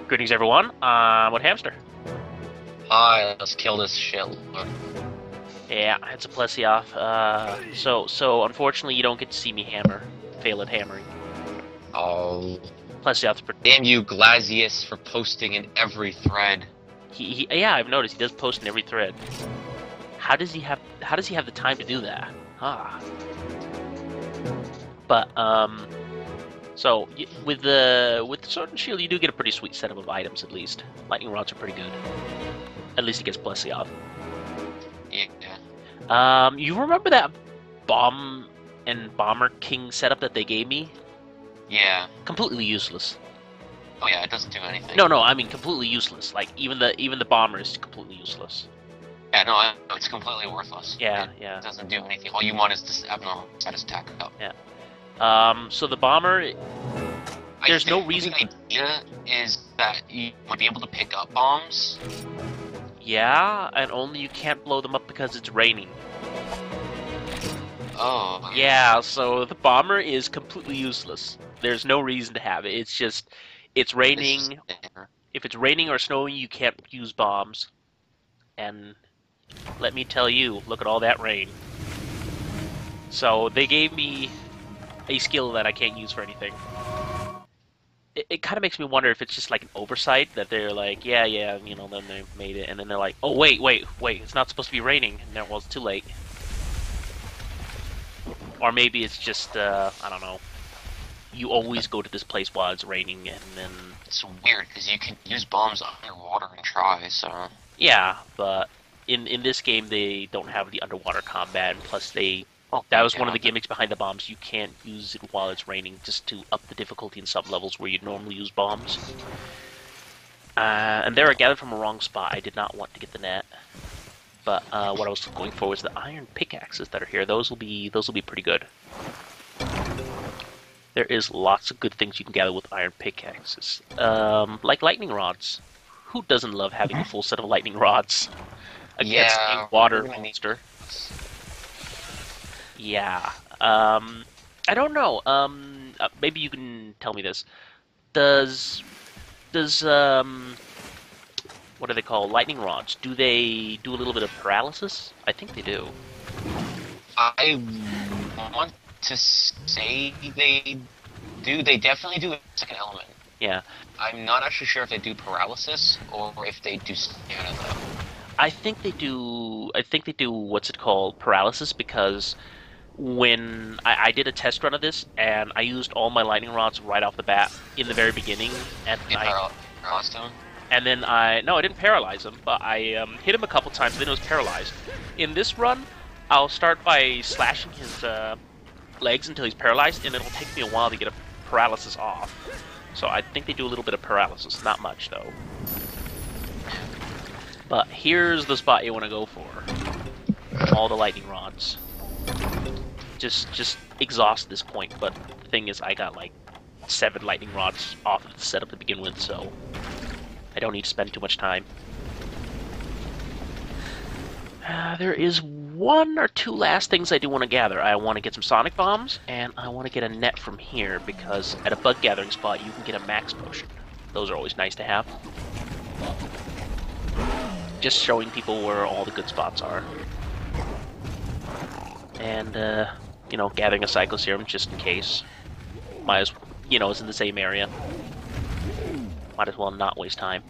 Greetings, everyone. What hamster? Hi, let's kill this shitlord. Yeah, it's a Plesioth. So unfortunately, you don't get to see me fail at hammering. Oh, Plesioth's damn you, Glazius, for posting in every thread. yeah, I've noticed he does post in every thread. How does he have the time to do that? Ah. But so with the sword and shield, you do get a pretty sweet setup of items at least. Lightning rods are pretty good. At least against Plesioth. Yeah. You remember that bomb and bomber king setup that they gave me? Yeah. Completely useless. Oh yeah, it doesn't do anything. No, I mean completely useless. Like even the bomber is completely useless. Yeah, no, it's completely worthless. Yeah, it yeah. It doesn't do anything. All you want is this abnormal status attack up. Yeah. So the bomber, there's no reason. The idea is that you might be able to pick up bombs. Yeah, and only you can't blow them up because it's raining. Oh. Yeah, so the bomber is completely useless. There's no reason to have it. It's just, it's raining. If it's raining or snowing, you can't use bombs. And let me tell you, look at all that rain. So they gave me a skill that I can't use for anything. It kind of makes me wonder if it's just like an oversight that they're like, yeah, you know, then they made it, and then they're like, oh wait, it's not supposed to be raining, and then well, it's too late. Or maybe it's just, I don't know. You always go to this place while it's raining, and then it's weird because you can use bombs underwater and try. So yeah, but in this game they don't have the underwater combat, and plus that was one of the gimmicks behind the bombs. You can't use it while it's raining, just to up the difficulty in some levels where you'd normally use bombs. And there I gathered from a wrong spot. I did not want to get the net, but what I was going for was the iron pickaxes that are here. Those will be pretty good. There is lots of good things you can gather with iron pickaxes, like lightning rods. Who doesn't love having a full set of lightning rods against a water monster? Yeah. I don't know. Maybe you can tell me this. Does what are they called? Lightning rods. Do they do a little bit of paralysis? I think they do. I want to say they do. They definitely do a second element. Yeah. I'm not actually sure if they do paralysis or if they do stamina though. I think they do. I think they do. What's it called? Paralysis, because when I did a test run of this, and I used all my lightning rods right off the bat in the very beginning, and paralyzed him? And then I didn't paralyze him, but I hit him a couple times, then it was paralyzed. In this run, I'll start by slashing his legs until he's paralyzed, and it'll take me a while to get a paralysis off. So I think they do a little bit of paralysis, not much though. But here's the spot you want to go for. All the lightning rods. Just exhaust this point, but the thing is I got like 7 lightning rods off of the setup to begin with, so I don't need to spend too much time. There is 1 or 2 last things I do want to gather. I want to get some sonic bombs, and I want to get a net from here, because at a bug gathering spot you can get a max potion. Those are always nice to have. Just showing people where all the good spots are. And, you know, gathering a Cyclo Serum just in case. Might as, you know, it's in the same area. Might as well not waste time.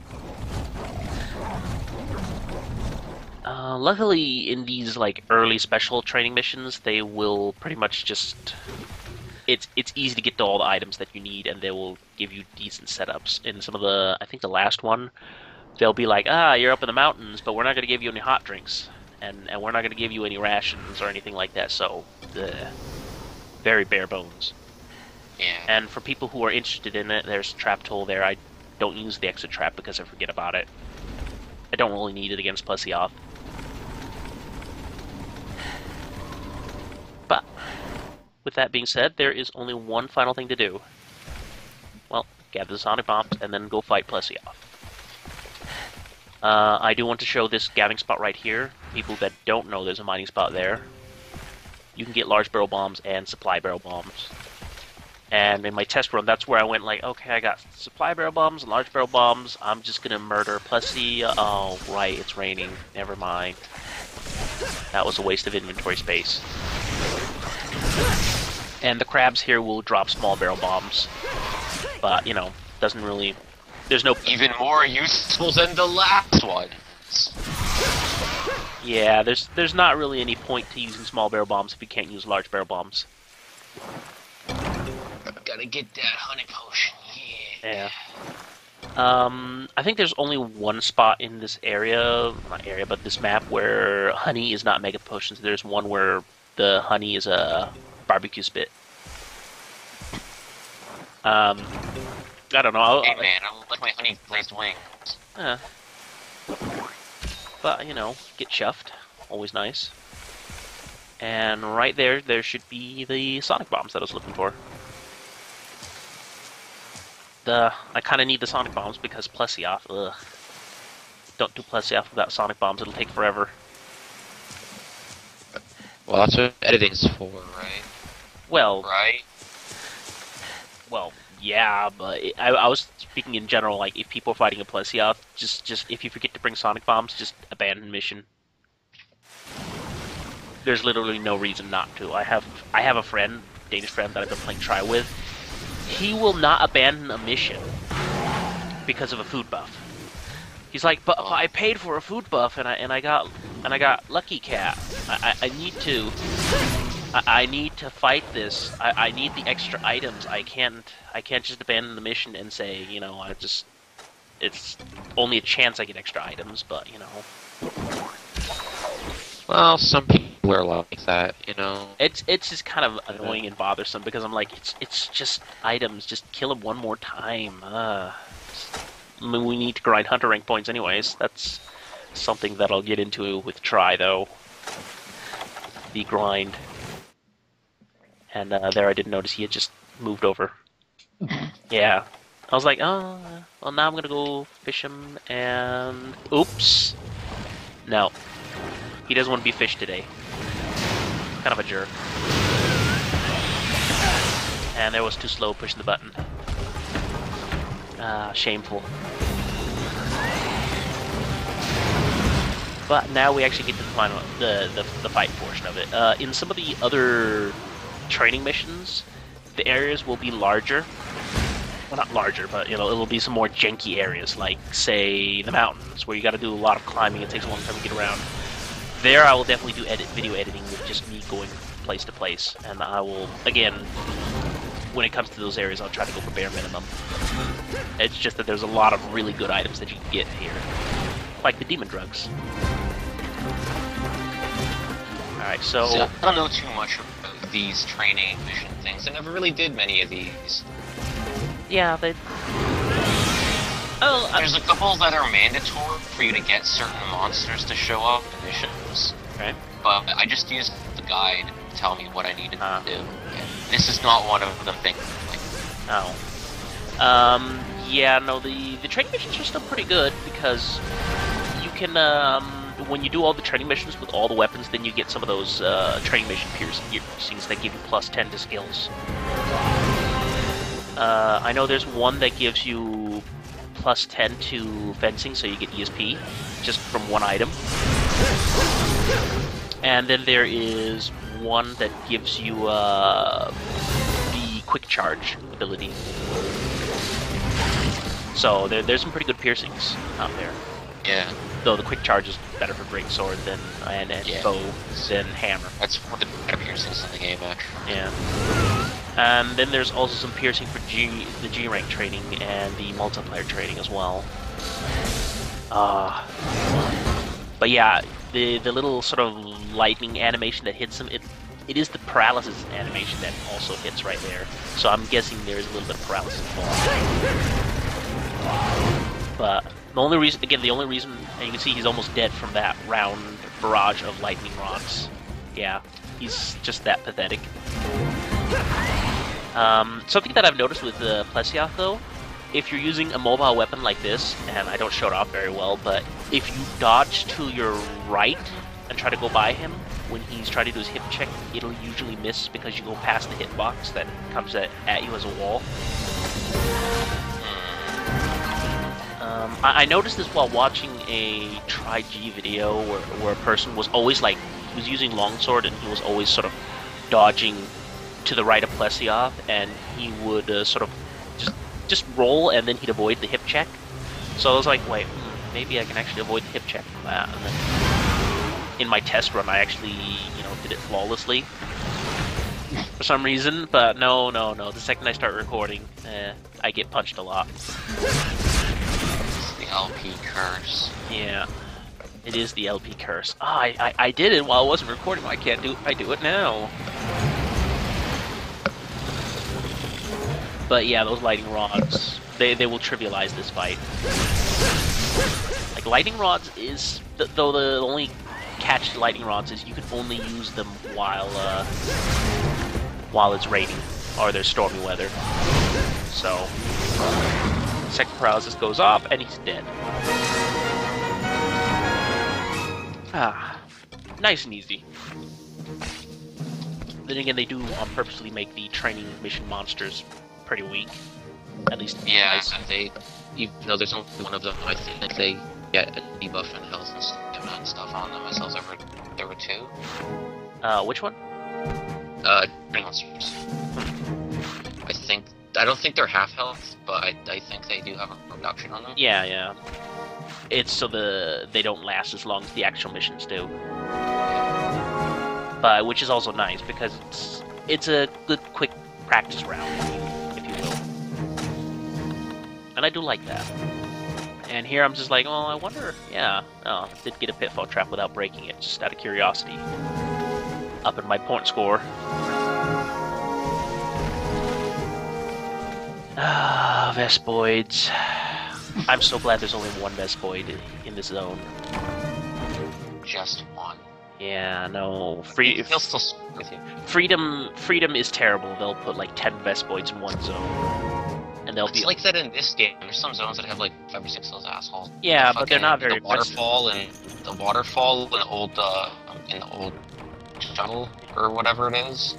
Luckily, in these, like, early special training missions, they will pretty much just... It's easy to get to all the items that you need, and they will give you decent setups. In some of the... I think the last one, they'll be like, you're up in the mountains, but we're not going to give you any hot drinks. And we're not going to give you any rations or anything like that, so... very bare bones. Yeah. And for people who are interested in it, there's a trap tool there. I don't use the exit trap because I forget about it. I don't really need it against Plesioth. But, with that being said, there is only one final thing to do. Well, gather the sonic bombs and then go fight Plesioth. I do want to show this gathering spot right here. People that don't know there's a mining spot there. You can get large barrel bombs and supply barrel bombs. And in my test run, that's where I went like, okay, I got supply barrel bombs and large barrel bombs. I'm just gonna murder Plessy. Oh, right, it's raining. Never mind. That was a waste of inventory space. And the crabs here will drop small barrel bombs, but you know, doesn't really. There's no. Even more useful than the last one. Yeah, there's not really any point to using small barrel bombs if you can't use large barrel bombs. Gotta get that honey potion. Yeah. I think there's only one spot in this area, not area, but this map where honey is not mega potions. There's one where the honey is a barbecue spit. I don't know. Hey man, I like my honey glazed wings. But you know, get chuffed. Always nice. And right there should be the sonic bombs that I was looking for. I kind of need the sonic bombs because Plesioth. Ugh. Don't do Plesioth without sonic bombs. It'll take forever. Well, that's what editing's for, right? Well, Right? well, yeah, but I was speaking in general. Like, if people are fighting a Plesioth, just if you forget to bring sonic bombs, just abandon mission. There's literally no reason not to. I have a friend, Danish friend that I've been playing Try with. He will not abandon a mission because of a food buff. He's like, but I paid for a food buff and I got Lucky Cat. I need to fight this. I need the extra items. I can't just abandon the mission and say, you know, it's only a chance I get extra items, but you know. Well, some people are like that, you know. It's just kind of annoying and bothersome because I'm like, it's just items. Just kill them one more time. I mean, we need to grind hunter rank points anyways. That's something that I'll get into with Try though. The grind. And there I didn't notice he had just moved over. Yeah. I was like, oh, well now I'm gonna go fish him and... Oops. No. He doesn't want to be fished today. Kind of a jerk. And there was too slow pushing the button. Shameful. But now we actually get to the final, the fight portion of it. In some of the other training missions, the areas will be larger. Well, not larger, but you know, it'll be some more janky areas, like say the mountains, where you got to do a lot of climbing. It takes a long time to get around. There, I will definitely do video editing with just me going place to place, and I will, again, when it comes to those areas, I'll try to go for bare minimum. It's just that there's a lot of really good items that you can get here, like the demon drugs. Alright, so... I don't know too much about these training mission things. I never really did many of these. Yeah, they... Oh, there's a couple that are mandatory for you to get certain monsters to show up in missions. Okay. But I just used the guide to tell me what I needed to do. And this is not one of them things. Oh. Yeah, no, the training missions are still pretty good because you can, when you do all the training missions with all the weapons, then you get some of those training mission piercings that give you plus 10 to skills. I know there's one that gives you plus 10 to fencing, so you get ESP just from one item. And then there is one that gives you the quick charge ability. So there's some pretty good piercings out there. Yeah. Though the quick charge is better for greatsword than and bow than hammer. That's one of the better piercings in the game, actually. Yeah. And then there's also some piercing for the G rank training and the multiplayer training as well. But yeah, the little sort of lightning animation that hits him, it is the paralysis animation that also hits right there. So I'm guessing there's a little bit of paralysis involved. But the only reason, and you can see he's almost dead from that round barrage of lightning rocks. Yeah, he's just that pathetic. Something that I've noticed with Plesioth though, if you're using a mobile weapon like this, and I don't show it off very well, but if you dodge to your right and try to go by him, when he's trying to do his hip check, it'll usually miss because you go past the hitbox that comes at you as a wall. I noticed this while watching a Try-G video where a person was always like, he was using longsword and he was always sort of dodging to the right of Plesiov, and he would sort of just roll and then he'd avoid the hip check. So I was like, wait, maybe I can actually avoid the hip check from that. And then in my test run, I actually, did it flawlessly for some reason. But no. The second I start recording, I get punched a lot. It's the LP curse. Yeah, it is the LP curse. I did it while I wasn't recording. I can't do it. I do it now. But yeah, those lightning rods, they will trivialize this fight. Like, lightning rods is, though the only catch to lightning rods is you can only use them while it's raining or there's stormy weather. So, second paralysis goes off and he's dead. Nice and easy. Then again, they do purposely make the training mission monsters pretty weak. At least. Yeah, they, even though there's only one of them, I think they get a debuff and health and stuff on them, as there were two. Which one? Training monsters. I don't think they're half health, but I think they do have a reduction on them. Yeah. It's so they don't last as long as the actual missions do. But which is also nice because it's a good quick practice round, if you will. And I do like that. And here I'm just like, oh, I wonder, yeah. Oh, I did get a pitfall trap without breaking it, just out of curiosity. Up in my point score. Vespoids. I'm so glad there's only one Vespoid in this zone. Just one. Yeah, no. He'll still stick with you. Freedom is terrible. They'll put like 10 Vespoids in one zone. And they'll be like that in this game. There's some zones that have like 5 or 6 of those assholes. Yeah, but they're not very the waterfall and the old jungle or whatever it is.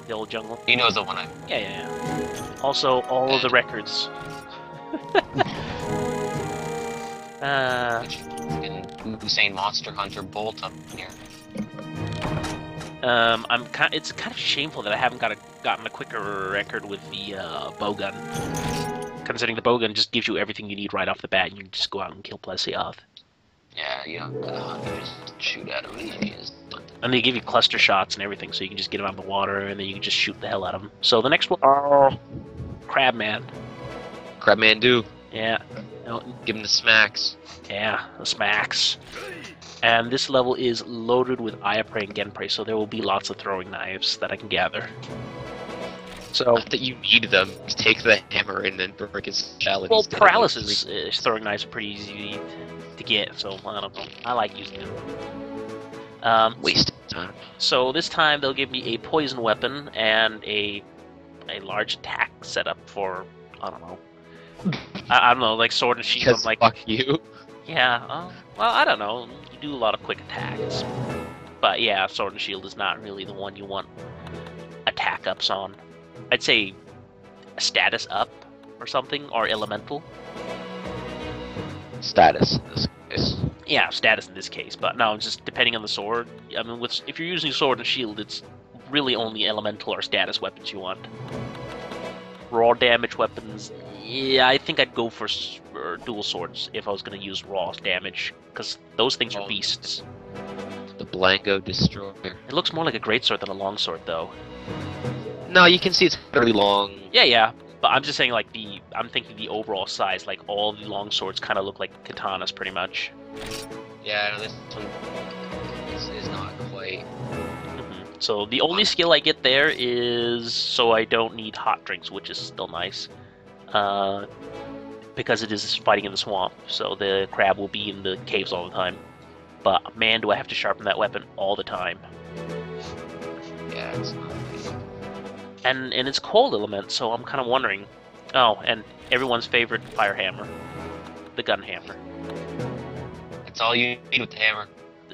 The old jungle. You know the one I. Yeah. Also, all of the records. Insane Monster Hunter Bolt up here. It's kind of shameful that I haven't gotten a quicker record with the bowgun. Considering the bowgun just gives you everything you need right off the bat, and you can just go out and kill Plesiov. Yeah, you just shoot at him and he is done. And they give you cluster shots and everything, so you can just get him out of the water, and then you can just shoot the hell out of him. So the next one, Crabman. Crabman do. Yeah. Give him the smacks. Yeah, the smacks. And this level is loaded with Ayaprey and Genprey, so there will be lots of throwing knives that I can gather. So not that you need them. Just take the hammer and then break his shell. Well, paralysis throwing knives are pretty easy to get, so I don't know. I like using them. Waste time. So this time they'll give me a poison weapon and a large attack setup for, I don't know. I don't know, like sword and shield. Because like, fuck you. Yeah, well, I don't know. You do a lot of quick attacks. But yeah, sword and shield is not really the one you want attack ups on. I'd say a status up or something, or elemental. Status in this case. Yeah, status in this case, but no, just depending on the sword. I mean, if you're using sword and shield, it's really only elemental or status weapons you want. Raw damage weapons, yeah, I think I'd go for dual swords if I was going to use raw damage, because those things are beasts. The Blanco Destroyer. It looks more like a greatsword than a longsword, though. No, you can see it's fairly long. Yeah, but I'm just saying, like, I'm thinking the overall size, like, all the longswords kind of look like katanas, pretty much. Yeah, no, this one is not quite. So the only skill I get there is so I don't need hot drinks, which is still nice. Because it is fighting in the swamp, so the crab will be in the caves all the time. But man, do I have to sharpen that weapon all the time. Yeah, it's not. And it's cold element, so I'm kind of wondering. Oh, and everyone's favorite fire hammer, the gun hammer. That's all you need with the hammer.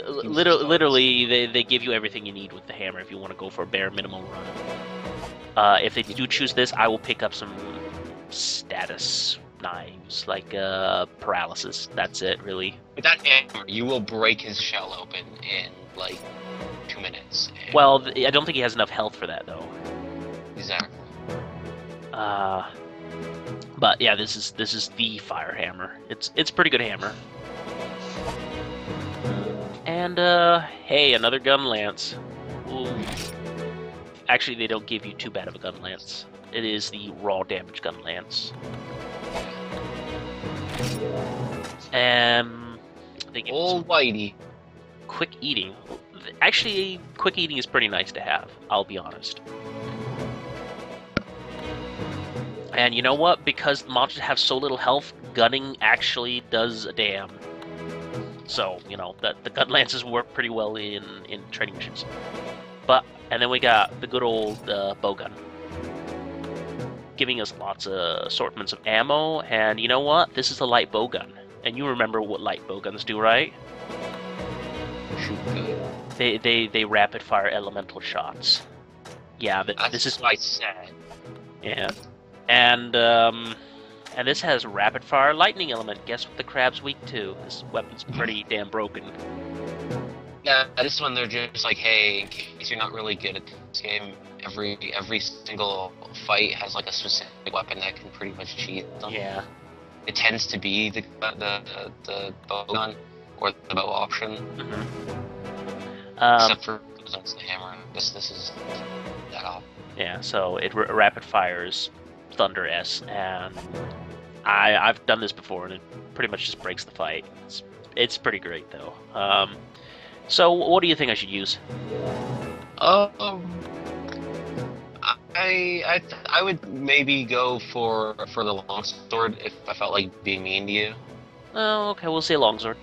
Literally, they give you everything you need with the hammer if you want to go for a bare minimum run. If they do choose this, I will pick up some status knives, like paralysis. That's it, really. With that hammer, you will break his shell open in like 2 minutes. Well, I don't think he has enough health for that, though. Exactly. But yeah, this is the fire hammer. It's a pretty good hammer. And hey, another gun lance. Ooh. Actually, they don't give you too bad of a gun lance. It is the raw damage gun lance. They give Old Whitey. quick eating. Actually, quick eating is pretty nice to have. I'll be honest. And you know what? Because monsters have so little health, gunning actually does a damn. So, you know, the gun lances work pretty well in training missions. And then we got the good old bow gun, giving us lots of assortments of ammo. And you know what? This is a light bow gun. And you remember what light bow guns do, right? Shoot good. They rapid fire elemental shots. Yeah, but That's this is what I said. yeah. And this has rapid fire lightning element. Guess what the crab's weak to? This weapon's pretty damn broken. Yeah, this one they're just like, hey, in case you're not really good at this game, every single fight has like a specific weapon that can pretty much cheat them. Yeah. It tends to be the bow gun or the bow option, except for the hammer. This is that off. Yeah, so it rapid fires Thunder S, and I've done this before, and it pretty much just breaks the fight. It's pretty great though. So what do you think I should use? I would maybe go for the longsword if I felt like being mean to you. Oh, okay, we'll say longsword.